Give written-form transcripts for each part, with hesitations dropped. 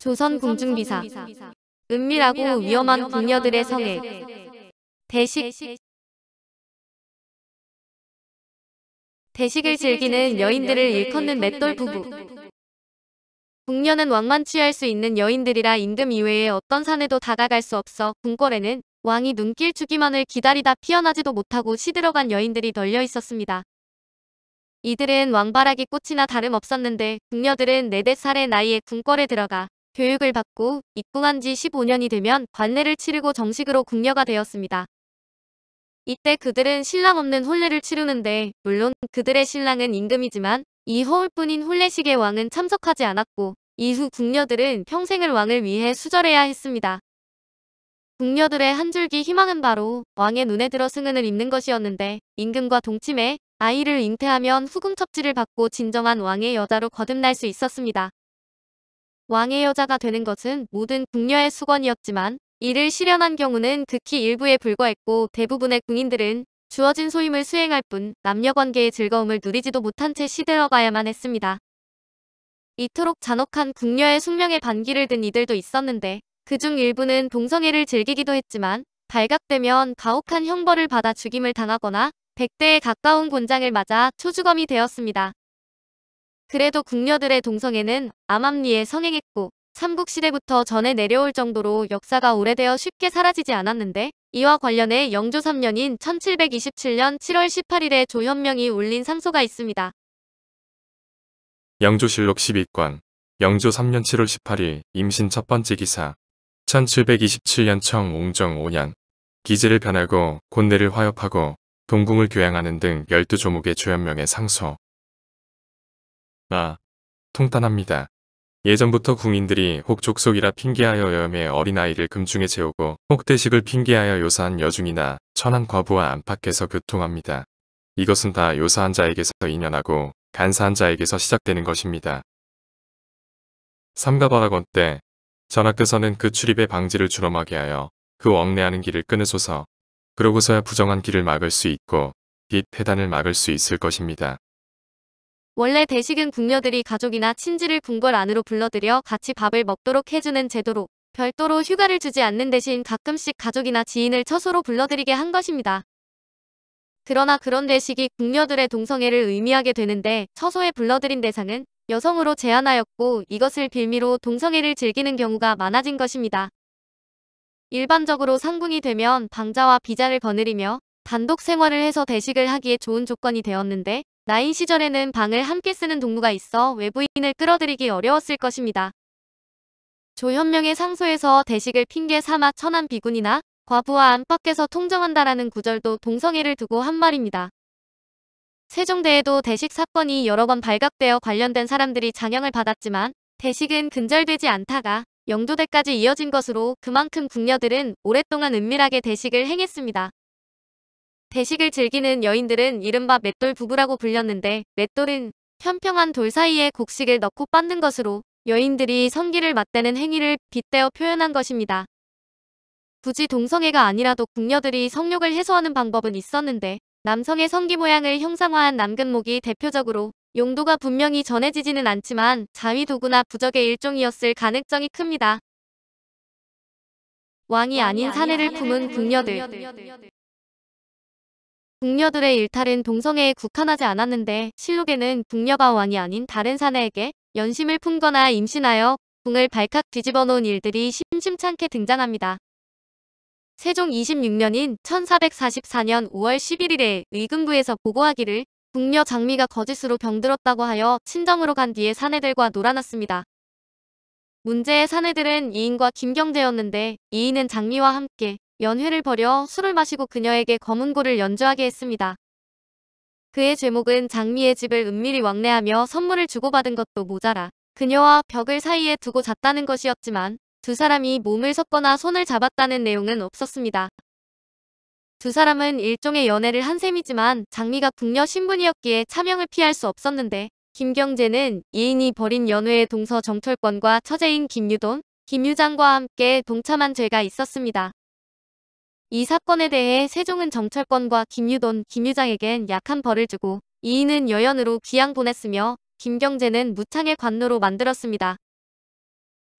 조선 궁중비사. 은밀하고 위험한 궁녀들의 성애. 대식을 즐기는 여인들을 일컫는 맷돌 부부. 궁녀는 왕만 취할 수 있는 여인들이라 임금 이외에 어떤 산에도 다가갈 수 없어 궁궐에는 왕이 눈길 주기만을 기다리다 피어나지도 못하고 시들어간 여인들이 널려 있었습니다. 이들은 왕바라기 꽃이나 다름없었는데 궁녀들은 4~5살의 나이에 궁궐에 들어가 교육을 받고 입궁한 지 15년이 되면 관례를 치르고 정식으로 궁녀가 되었습니다. 이때 그들은 신랑 없는 혼례를 치르는데 물론 그들의 신랑은 임금이지만 이 허울뿐인 혼례식에 왕은 참석하지 않았고 이후 궁녀들은 평생을 왕을 위해 수절해야 했습니다. 궁녀들의 한 줄기 희망은 바로 왕의 눈에 들어 승은을 입는 것이었는데 임금과 동침해 아이를 잉태하면 후궁첩지를 받고 진정한 왕의 여자로 거듭날 수 있었습니다. 왕의 여자가 되는 것은 모든 궁녀의 수건이었지만 이를 실현한 경우는 극히 일부에 불과했고 대부분의 궁인들은 주어진 소임을 수행할 뿐 남녀관계의 즐거움을 누리지도 못한 채 시들어가야만 했습니다. 이토록 잔혹한 궁녀의 숙명에 반기를 든 이들도 있었는데 그중 일부는 동성애를 즐기기도 했지만 발각되면 가혹한 형벌을 받아 죽임을 당하거나 100대에 가까운 곤장을 맞아 초주검이 되었습니다. 그래도 궁녀들의 동성애는 암암리에 성행했고 삼국시대부터 전해 내려올 정도로 역사가 오래되어 쉽게 사라지지 않았는데 이와 관련해 영조 3년인 1727년 7월 18일에 조현명이 올린 상소가 있습니다. 영조실록 12권 영조 3년 7월 18일 임신 첫 번째 기사 1727년 청 옹정 5년 기제를 변하고 곤내를 화협하고 동궁을 교양하는 등 12조목의 조현명의 상소. 통탄합니다. 예전부터 궁인들이 혹 족속이라 핑계하여 여염의 어린아이를 금중에 재우고 혹 대식을 핑계하여 요사한 여중이나 천한 과부와 안팎에서 교통합니다. 이것은 다 요사한 자에게서 인연하고 간사한 자에게서 시작되는 것입니다. 삼가바라건 때 전하께서는 그 출입의 방지를 주름하게 하여 그 왕래하는 길을 끊으소서. 그러고서야 부정한 길을 막을 수 있고 빛 해단을 막을 수 있을 것입니다. 원래 대식은 궁녀들이 가족이나 친지를 궁궐 안으로 불러들여 같이 밥을 먹도록 해주는 제도로 별도로 휴가를 주지 않는 대신 가끔씩 가족이나 지인을 처소로 불러들이게 한 것입니다. 그러나 그런 대식이 궁녀들의 동성애를 의미하게 되는데 처소에 불러들인 대상은 여성으로 제한하였고 이것을 빌미로 동성애를 즐기는 경우가 많아진 것입니다. 일반적으로 상궁이 되면 방자와 비자를 거느리며 단독 생활을 해서 대식을 하기에 좋은 조건이 되었는데 나인 시절에는 방을 함께 쓰는 동무가 있어 외부인을 끌어들이기 어려웠을 것입니다. 조현명의 상소에서 대식을 핑계 삼아 천한 비군이나 과부와 안팎에서 통정한다라는 구절도 동성애를 두고 한 말입니다. 세종대에도 대식 사건이 여러 번 발각되어 관련된 사람들이 장형을 받았지만 대식은 근절되지 않다가 영조대까지 이어진 것으로 그만큼 궁녀들은 오랫동안 은밀하게 대식을 행했습니다. 대식을 즐기는 여인들은 이른바 맷돌 부부라고 불렸는데 맷돌은 편평한 돌 사이에 곡식을 넣고 빻는 것으로 여인들이 성기를 맞대는 행위를 빗대어 표현한 것입니다. 굳이 동성애가 아니라도 궁녀들이 성욕을 해소하는 방법은 있었는데 남성의 성기 모양을 형상화한 남근목이 대표적으로 용도가 분명히 전해지지는 않지만 자위도구나 부적의 일종이었을 가능성이 큽니다. 왕이 아닌 사내를 품은 궁녀들. 궁녀들의 일탈은 동성애에 국한하지 않았는데 실록에는 궁녀가 왕이 아닌 다른 사내에게 연심을 품거나 임신하여 궁을 발칵 뒤집어 놓은 일들이 심심찮게 등장합니다. 세종 26년인 1444년 5월 11일에 의금부에서 보고하기를 궁녀 장미가 거짓으로 병들었다고 하여 친정으로 간 뒤에 사내들과 놀아났습니다. 문제의 사내들은 이인과 김경제였는데 이인은 장미와 함께 연회를 벌여 술을 마시고 그녀에게 검은고를 연주하게 했습니다. 그의 죄목은 장미의 집을 은밀히 왕래하며 선물을 주고받은 것도 모자라 그녀와 벽을 사이에 두고 잤다는 것이었지만 두 사람이 몸을 섞거나 손을 잡았다는 내용은 없었습니다. 두 사람은 일종의 연애를 한 셈이지만 장미가 궁녀 신분이었기에 차명을 피할 수 없었는데 김경제는 이인이 벌인 연회의 동서 정철권과 처제인 김유돈, 김유장과 함께 동참한 죄가 있었습니다. 이 사건에 대해 세종은 정철권과 김유돈, 김유장에겐 약한 벌을 주고 이인은 여연으로 귀양 보냈으며 김경제는 무창의 관노로 만들었습니다.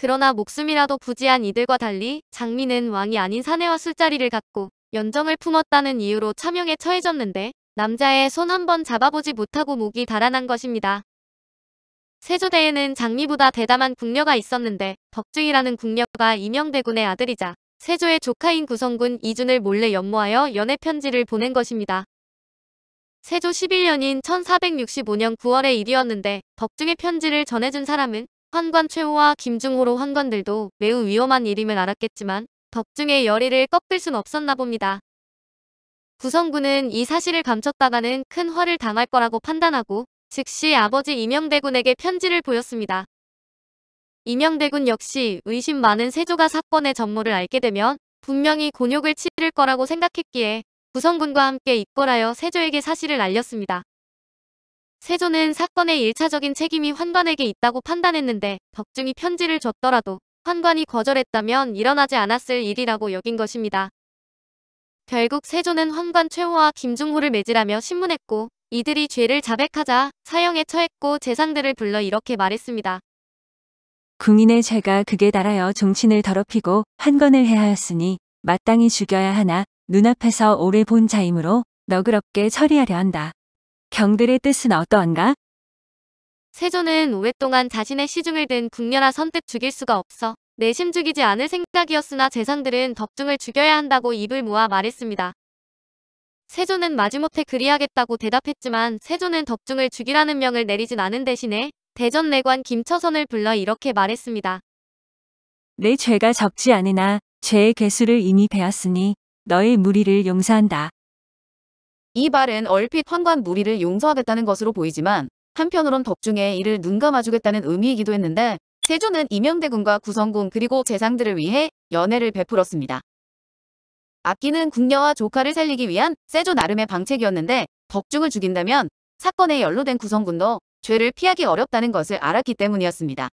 그러나 목숨이라도 부지한 이들과 달리 장미는 왕이 아닌 사내와 술자리를 갖고 연정을 품었다는 이유로 차명에 처해졌는데 남자의 손 한 번 잡아보지 못하고 목이 달아난 것입니다. 세조대에는 장미보다 대담한 궁녀가 있었는데 덕중이라는 궁녀가 이명대군의 아들이자 세조의 조카인 구성군 이준을 몰래 연모하여 연애 편지를 보낸 것입니다. 세조 11년인 1465년 9월의 일이었는데 덕중의 편지를 전해준 사람은 환관 최호와 김중호로 환관들도 매우 위험한 일임을 알았겠지만 덕중의 열의를 꺾을 순 없었나 봅니다. 구성군은 이 사실을 감췄다가는 큰 화를 당할 거라고 판단하고 즉시 아버지 이명대군에게 편지를 보였습니다. 이명대군 역시 의심 많은 세조가 사건의 전모를 알게 되면 분명히 곤욕을 치를 거라고 생각했기에 구성군과 함께 입궐하여 세조에게 사실을 알렸습니다. 세조는 사건의 1차적인 책임이 환관에게 있다고 판단했는데 덕중이 편지를 줬더라도 환관이 거절했다면 일어나지 않았을 일이라고 여긴 것입니다. 결국 세조는 환관 최호와 김중호를 매질하며 신문했고 이들이 죄를 자백하자 사형에 처했고 재상들을 불러 이렇게 말했습니다. 궁인의 죄가 극에 달하여 종친을 더럽히고 환관을 해하였으니 마땅히 죽여야 하나 눈앞에서 오래 본 자이므로 너그럽게 처리하려 한다. 경들의 뜻은 어떠한가? 세조는 오랫동안 자신의 시중을 든 궁녀라 선뜻 죽일 수가 없어 내심 죽이지 않을 생각이었으나 재상들은 덕중을 죽여야 한다고 입을 모아 말했습니다. 세조는 마지못해 그리하겠다고 대답했지만 세조는 덕중을 죽이라는 명을 내리진 않은 대신에 대전내관 김처선을 불러 이렇게 말했습니다. 내 죄가 적지 않으나 죄의 괴수를 이미 배웠으니 너의 무리를 용서한다. 이 말은 얼핏 환관 무리를 용서하겠다는 것으로 보이지만 한편으론 덕중에 이를 눈감아주겠다는 의미이기도 했는데 세조는 이명대군과 구성군 그리고 재상들을 위해 연애를 베풀었습니다. 아끼는 궁녀와 조카를 살리기 위한 세조 나름의 방책이었는데 덕중을 죽인다면 사건에 연루된 구성군도 죄를 피하기 어렵다는 것을 알았기 때문이었습니다.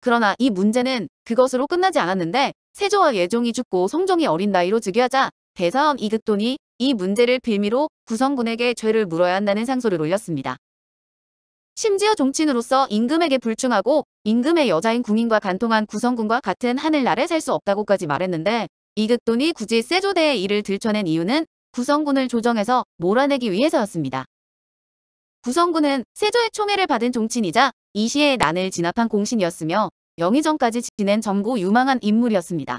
그러나 이 문제는 그것으로 끝나지 않았는데 세조와 예종이 죽고 성종이 어린 나이로 즉위하자 대사원 이극돈이 이 문제를 빌미로 구성군에게 죄를 물어야 한다는 상소를 올렸습니다. 심지어 종친으로서 임금에게 불충하고 임금의 여자인 궁인과 간통한 구성군과 같은 하늘나라에 살 수 없다고까지 말했는데 이극돈이 굳이 세조대의 일을 들춰낸 이유는 구성군을 조정해서 몰아내기 위해서였습니다. 구성군은 세조의 총애를 받은 종친이자 이 시에 난을 진압한 공신이었으며 영의정까지 지낸 젊고 유망한 인물이었습니다.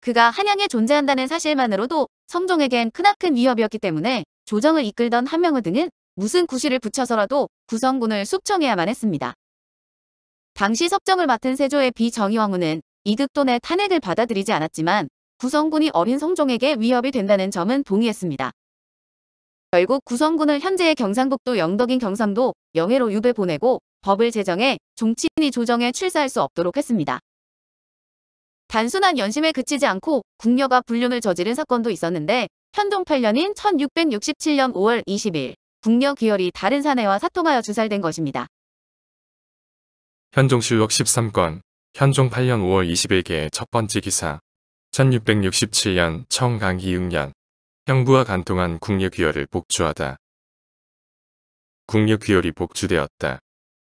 그가 한양에 존재한다는 사실만으로도 성종에겐 크나큰 위협이었기 때문에 조정을 이끌던 한명회 등은 무슨 구실을 붙여서라도 구성군을 숙청해야만 했습니다. 당시 섭정을 맡은 세조의 비정의왕후는 이극돈의 탄핵을 받아들이지 않았지만 구성군이 어린 성종에게 위협이 된다는 점은 동의했습니다. 결국 구성군을 현재의 경상북도 영덕인 경상도 영해로 유배 보내고 법을 제정해 종친이 조정에 출사할 수 없도록 했습니다. 단순한 연심에 그치지 않고 궁녀가 불륜을 저지른 사건도 있었는데 현종 8년인 1667년 5월 20일 궁녀 귀열이 다른 사내와 사통하여 주살된 것입니다. 현종실록 13권 현종 8년 5월 20일께의 첫 번째 기사 1667년 청강희응년 형부와 간통한 궁녀 귀열을 복주하다. 궁녀 귀열이 복주되었다.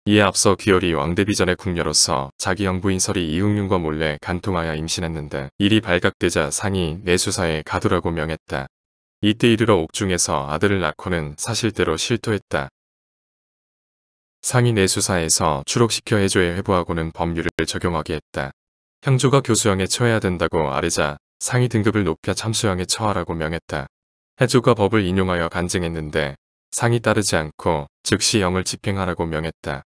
이에 앞서 귀열이 왕대비 전의 궁녀로서 자기 형부인 설이 이응윤과 몰래 간통하여 임신했는데 일이 발각되자 상이 내수사에 가두라고 명했다. 이때 이르러 옥중에서 아들을 낳고는 사실대로 실토했다. 상이 내수사에서 추록시켜 해조에 회부하고는 법률을 적용하게 했다. 형조가 교수형에 처해야 된다고 아뢰자 상이 등급을 높여 참수형에 처하라고 명했다. 해조가 법을 인용하여 간증했는데 상이 따르지 않고 즉시 형을 집행하라고 명했다.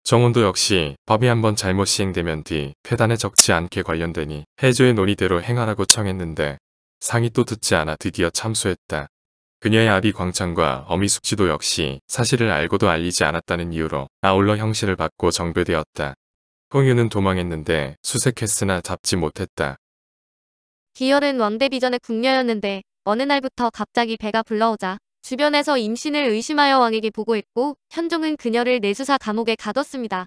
정원도 역시 법이 한번 잘못 시행되면 뒤 폐단에 적지 않게 관련되니 해조의 논의대로 행하라고 청했는데 상이 또 듣지 않아 드디어 참수했다. 그녀의 아비 광창과 어미 숙지도 역시 사실을 알고도 알리지 않았다는 이유로 아울러 형실을 받고 정배되었다. 홍유는 도망했는데 수색했으나 잡지 못했다. 귀열은 왕대비 전의 궁녀였는데 어느 날부터 갑자기 배가 불러오자 주변에서 임신을 의심하여 왕에게 보고했고 현종은 그녀를 내수사 감옥에 가뒀습니다.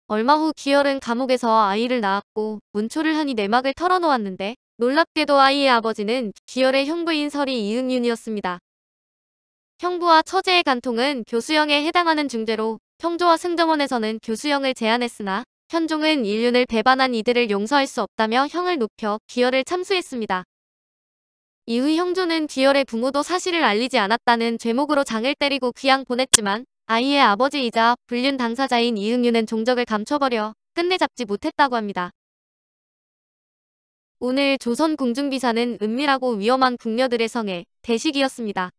얼마 후 귀열은 감옥에서 아이를 낳았고 문초를 하니 내막을 털어놓았는데 놀랍게도 아이의 아버지는 귀열의 형부인 설이 이응윤이었습니다. 형부와 처제의 간통은 교수형에 해당하는 중죄로 형조와 승정원에서는 교수형을 제안했으나 현종은 인륜을 배반한 이들을 용서할 수 없다며 형을 높여 귀열을 참수했습니다. 이후 형조는 귀열의 부모도 사실을 알리지 않았다는 죄목으로 장을 때리고 귀양 보냈지만 아이의 아버지이자 불륜 당사자인 이응유는 종적을 감춰버려 끝내 잡지 못했다고 합니다. 오늘 조선 궁중비사는 은밀하고 위험한 궁녀들의 성애, 대식이었습니다.